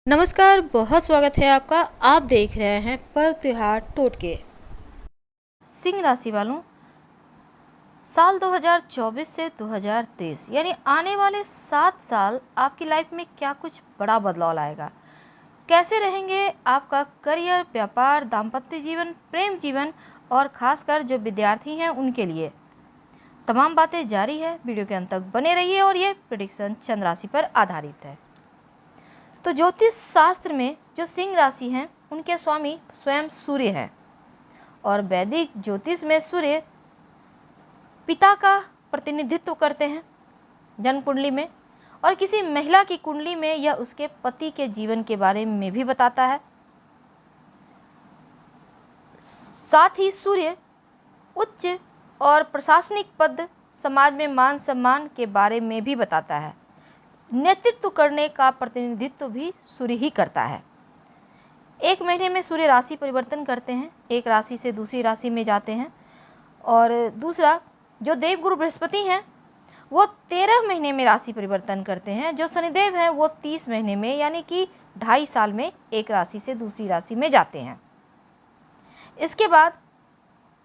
नमस्कार, बहुत स्वागत है आपका। आप देख रहे हैं पर्व त्योहार टोटके। सिंह राशि वालों, साल 2024 से 2023 यानी आने वाले 7 साल आपकी लाइफ में क्या कुछ बड़ा बदलाव लाएगा। कैसे रहेंगे आपका करियर, व्यापार, दाम्पत्य जीवन, प्रेम जीवन और खासकर जो विद्यार्थी हैं उनके लिए तमाम बातें जारी है। वीडियो के अंत तक बने रहिए और ये प्रेडिक्शन चंद्र राशि पर आधारित है। तो ज्योतिष शास्त्र में जो सिंह राशि हैं उनके स्वामी स्वयं सूर्य हैं और वैदिक ज्योतिष में सूर्य पिता का प्रतिनिधित्व करते हैं जन्म कुंडली में, और किसी महिला की कुंडली में यह उसके पति के जीवन के बारे में भी बताता है। साथ ही सूर्य उच्च और प्रशासनिक पद, समाज में मान सम्मान के बारे में भी बताता है। नेतृत्व करने का प्रतिनिधित्व भी सूर्य ही करता है। एक महीने में सूर्य राशि परिवर्तन करते हैं, एक राशि से दूसरी राशि में जाते हैं। और दूसरा, जो देवगुरु बृहस्पति हैं वो 13 महीने में राशि परिवर्तन करते हैं। जो शनिदेव हैं वो 30 महीने में यानी कि 2.5 साल में एक राशि से दूसरी राशि में जाते हैं। इसके बाद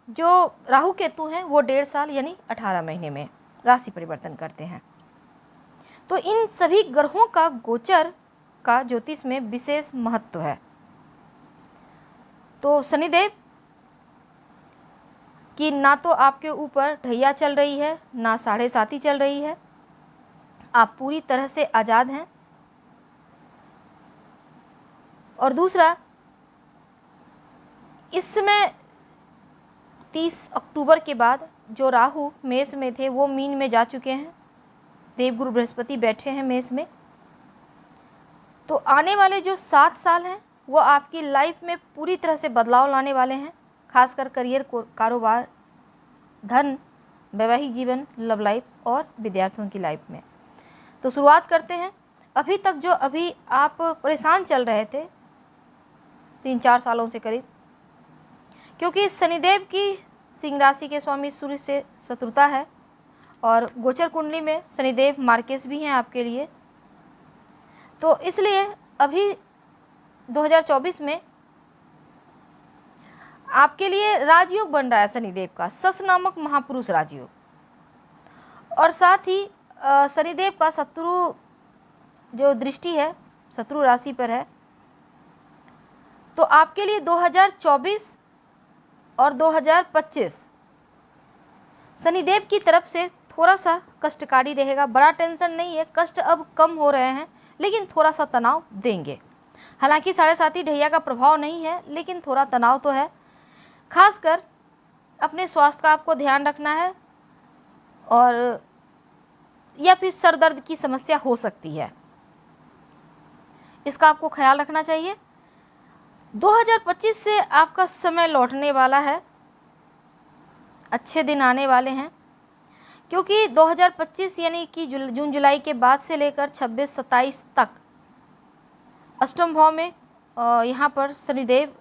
जो राहु केतु हैं वो 1.5 साल यानी 18 महीने में राशि परिवर्तन करते हैं। तो इन सभी ग्रहों का गोचर का ज्योतिष में विशेष महत्व है। तो शनिदेव की ना तो आपके ऊपर ढैया चल रही है, ना 7.5 चल रही है। आप पूरी तरह से आज़ाद हैं। और दूसरा, इस समय 30 अक्टूबर के बाद जो राहु मेष में थे वो मीन में जा चुके हैं। देवगुरु बृहस्पति बैठे हैं मेष में। तो आने वाले जो 7 साल हैं वो आपकी लाइफ में पूरी तरह से बदलाव लाने वाले हैं, खासकर करियर, कारोबार, धन, वैवाहिक जीवन, लव लाइफ और विद्यार्थियों की लाइफ में। तो शुरुआत करते हैं। अभी तक जो आप परेशान चल रहे थे 3-4 सालों से करीब, क्योंकि शनिदेव की सिंह राशि के स्वामी सूर्य से शत्रुता है और गोचर कुंडली में शनिदेव मार्केस भी हैं आपके लिए। तो इसलिए अभी 2024 में आपके लिए राजयोग बन रहा है शनिदेव का, सस नामक महापुरुष राजयोग। और साथ ही शनिदेव का शत्रु जो दृष्टि है शत्रु राशि पर है। तो आपके लिए 2024 और 2025 शनिदेव की तरफ से थोड़ा सा कष्टकारी रहेगा। बड़ा टेंशन नहीं है, कष्ट अब कम हो रहे हैं, लेकिन थोड़ा सा तनाव देंगे। हालांकि 7.5 ढैया का प्रभाव नहीं है, लेकिन थोड़ा तनाव तो है। खासकर अपने स्वास्थ्य का आपको ध्यान रखना है, और या फिर सर दर्द की समस्या हो सकती है, इसका आपको ख्याल रखना चाहिए। 2025 से आपका समय लौटने वाला है, अच्छे दिन आने वाले हैं, क्योंकि 2025 यानी कि जून जुलाई के बाद से लेकर 26-27 तक अष्टम भाव में यहाँ पर शनिदेव।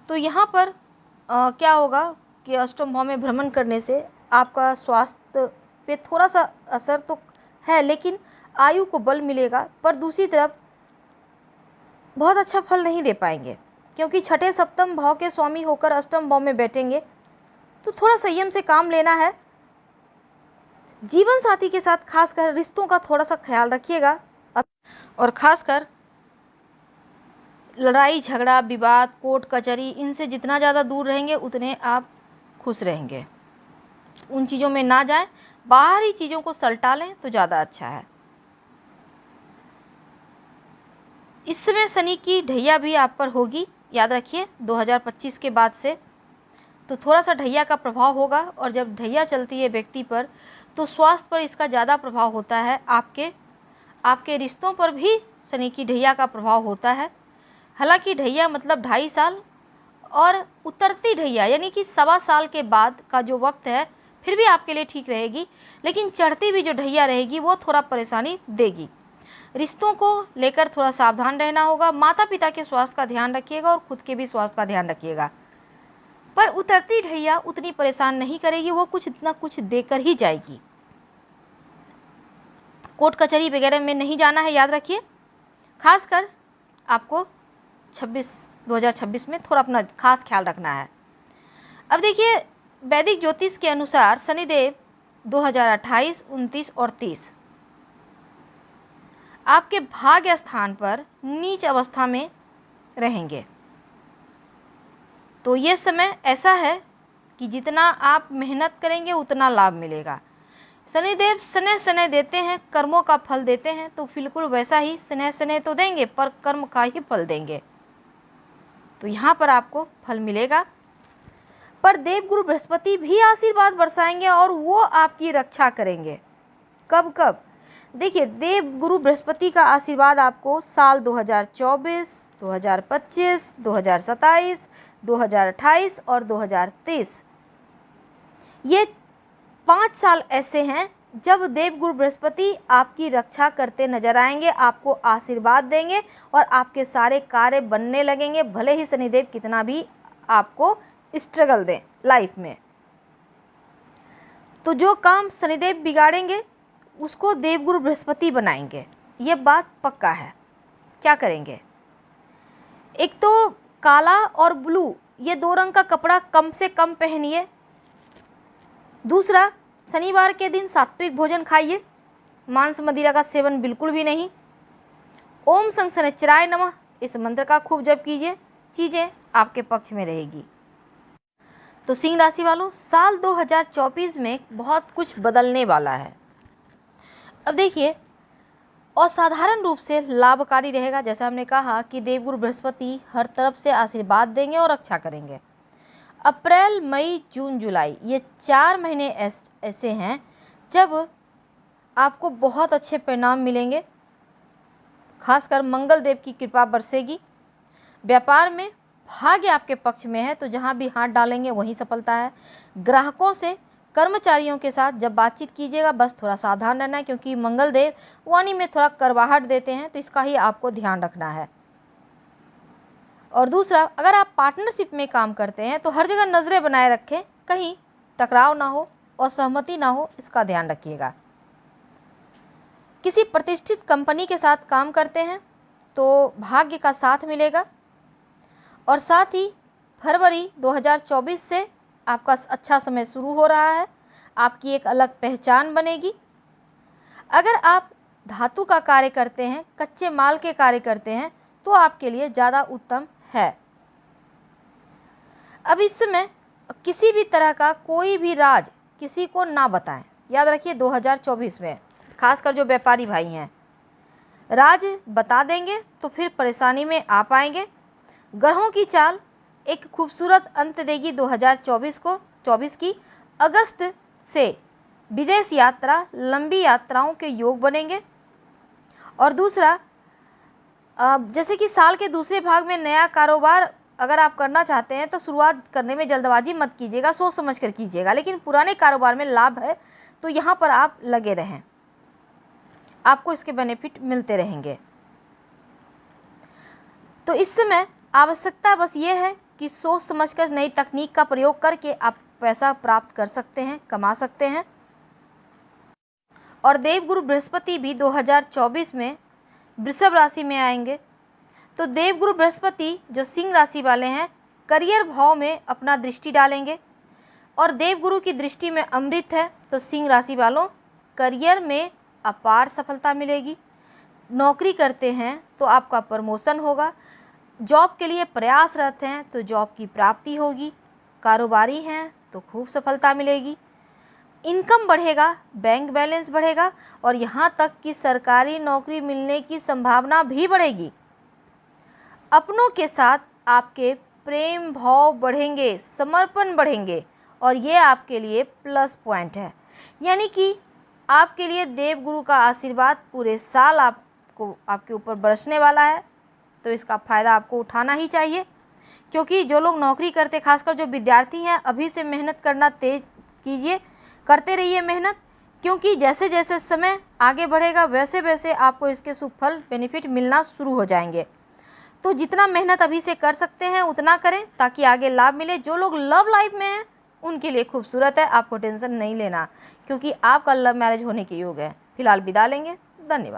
तो यहाँ पर क्या होगा कि अष्टम भाव में भ्रमण करने से आपका स्वास्थ्य पे थोड़ा सा असर तो है, लेकिन आयु को बल मिलेगा। पर दूसरी तरफ बहुत अच्छा फल नहीं दे पाएंगे, क्योंकि छठे सप्तम भाव के स्वामी होकर अष्टम भाव में बैठेंगे। तो थोड़ा संयम से काम लेना है। जीवन साथी के साथ खासकर रिश्तों का थोड़ा सा ख्याल रखिएगा, और खासकर लड़ाई झगड़ा, विवाद, कोर्ट कचहरी, इनसे जितना ज़्यादा दूर रहेंगे उतने आप खुश रहेंगे। उन चीज़ों में ना जाएं, बाहरी चीज़ों को सलटा लें तो ज़्यादा अच्छा है। इस समय शनि की ढैया भी आप पर होगी, याद रखिए 2025 के बाद से। तो थोड़ा सा ढैया का प्रभाव होगा, और जब ढैया चलती है व्यक्ति पर तो स्वास्थ्य पर इसका ज़्यादा प्रभाव होता है। आपके रिश्तों पर भी शनि की ढैया का प्रभाव होता है। हालांकि ढैया मतलब 2.5 साल, और उतरती ढैया यानी कि 1.25 साल के बाद का जो वक्त है फिर भी आपके लिए ठीक रहेगी, लेकिन चढ़ती भी जो ढैया रहेगी वो थोड़ा परेशानी देगी। रिश्तों को लेकर थोड़ा सावधान रहना होगा। माता पिता के स्वास्थ्य का ध्यान रखिएगा और खुद के भी स्वास्थ्य का ध्यान रखिएगा। पर उतरती ढैया उतनी परेशान नहीं करेगी, वो कुछ इतना कुछ देकर ही जाएगी। कोर्ट कचहरी वगैरह में नहीं जाना है, याद रखिए। खासकर आपको 2026 में थोड़ा अपना खास ख्याल रखना है। अब देखिए, वैदिक ज्योतिष के अनुसार शनिदेव 2028, 29 और 30 आपके भाग्य स्थान पर नीच अवस्था में रहेंगे। तो ये समय ऐसा है कि जितना आप मेहनत करेंगे उतना लाभ मिलेगा। शनिदेव स्नेह स्नेह देते हैं, कर्मों का फल देते हैं, तो बिल्कुल वैसा ही स्नेह स्नेह तो देंगे पर कर्म का ही फल देंगे। तो यहाँ पर आपको फल मिलेगा। पर देवगुरु बृहस्पति भी आशीर्वाद बरसाएंगे और वो आपकी रक्षा करेंगे। कब कब? देखिए, देवगुरु बृहस्पति का आशीर्वाद आपको साल 2024, 2025, 2027, 2028 और 2023, ये 5 साल ऐसे हैं जब देवगुरु बृहस्पति आपकी रक्षा करते नजर आएंगे, आपको आशीर्वाद देंगे और आपके सारे कार्य बनने लगेंगे, भले ही शनिदेव कितना भी आपको स्ट्रगल दें लाइफ में। तो जो काम शनिदेव बिगाड़ेंगे उसको देवगुरु बृहस्पति बनाएंगे, ये बात पक्का है। क्या करेंगे? एक तो काला और ब्लू, ये 2 रंग का कपड़ा कम से कम पहनिए। दूसरा, शनिवार के दिन सात्विक भोजन खाइए, मांस मदिरा का सेवन बिल्कुल भी नहीं। ओम संग शनिश्चराय नमः इस मंत्र का खूब जप कीजिए, चीज़ें आपके पक्ष में रहेगी। तो सिंह राशि वालों, साल 2024 में बहुत कुछ बदलने वाला है। अब देखिए, असाधारण रूप से लाभकारी रहेगा। जैसा हमने कहा कि देवगुरु बृहस्पति हर तरफ से आशीर्वाद देंगे और रक्षा करेंगे। अप्रैल, मई, जून, जुलाई, ये 4 महीने ऐसे हैं जब आपको बहुत अच्छे परिणाम मिलेंगे। खासकर मंगल देव की कृपा बरसेगी। व्यापार में भाग्य आपके पक्ष में है, तो जहाँ भी हाथ डालेंगे वहीं सफलता है। ग्राहकों से, कर्मचारियों के साथ जब बातचीत कीजिएगा बस थोड़ा सावधान रहना है, क्योंकि मंगल देव वाणी में थोड़ा करवाहट देते हैं, तो इसका ही आपको ध्यान रखना है। और दूसरा, अगर आप पार्टनरशिप में काम करते हैं तो हर जगह नज़रें बनाए रखें, कहीं टकराव ना हो, असहमति ना हो, इसका ध्यान रखिएगा। किसी प्रतिष्ठित कंपनी के साथ काम करते हैं तो भाग्य का साथ मिलेगा। और साथ ही फरवरी 2024 से आपका अच्छा समय शुरू हो रहा है, आपकी एक अलग पहचान बनेगी। अगर आप धातु का कार्य करते हैं, कच्चे माल के कार्य करते हैं, तो आपके लिए ज़्यादा उत्तम है। अब इस समय किसी भी तरह का कोई भी राज किसी को ना बताएं। याद रखिए, 2024 में खासकर जो व्यापारी भाई हैं, राज बता देंगे तो फिर परेशानी में आ पाएंगे। ग्रहों की चाल एक खूबसूरत अंत देगी 2024 की। अगस्त से विदेश यात्रा, लंबी यात्राओं के योग बनेंगे। और दूसरा, जैसे कि साल के दूसरे भाग में नया कारोबार अगर आप करना चाहते हैं तो शुरुआत करने में जल्दबाजी मत कीजिएगा, सोच समझ कर कीजिएगा। लेकिन पुराने कारोबार में लाभ है तो यहाँ पर आप लगे रहें, आपको इसके बेनिफिट मिलते रहेंगे। तो इस समय आवश्यकता बस ये है कि सोच समझकर नई तकनीक का प्रयोग करके आप पैसा प्राप्त कर सकते हैं, कमा सकते हैं। और देवगुरु बृहस्पति भी 2024 में वृषभ राशि में आएंगे। तो देवगुरु बृहस्पति जो सिंह राशि वाले हैं, करियर भाव में अपना दृष्टि डालेंगे और देवगुरु की दृष्टि में अमृत है। तो सिंह राशि वालों, करियर में अपार सफलता मिलेगी। नौकरी करते हैं तो आपका प्रमोशन होगा। जॉब के लिए प्रयासरत हैं तो जॉब की प्राप्ति होगी। कारोबारी हैं तो खूब सफलता मिलेगी। इनकम बढ़ेगा, बैंक बैलेंस बढ़ेगा और यहाँ तक कि सरकारी नौकरी मिलने की संभावना भी बढ़ेगी। अपनों के साथ आपके प्रेम भाव बढ़ेंगे, समर्पण बढ़ेंगे और ये आपके लिए प्लस पॉइंट है। यानी कि आपके लिए देवगुरु का आशीर्वाद पूरे साल आपके ऊपर बरसने वाला है। तो इसका फ़ायदा आपको उठाना ही चाहिए, क्योंकि जो लोग नौकरी करते, खासकर जो विद्यार्थी हैं, अभी से मेहनत करना तेज कीजिए, करते रहिए मेहनत, क्योंकि जैसे जैसे समय आगे बढ़ेगा वैसे वैसे आपको इसके सुफल बेनिफिट मिलना शुरू हो जाएंगे। तो जितना मेहनत अभी से कर सकते हैं उतना करें ताकि आगे लाभ मिले। जो लोग लव लाइफ में हैं उनके लिए खूबसूरत है, आपको टेंशन नहीं लेना, क्योंकि आपका लव मैरिज होने के योग है। फिलहाल विदा लेंगे, धन्यवाद।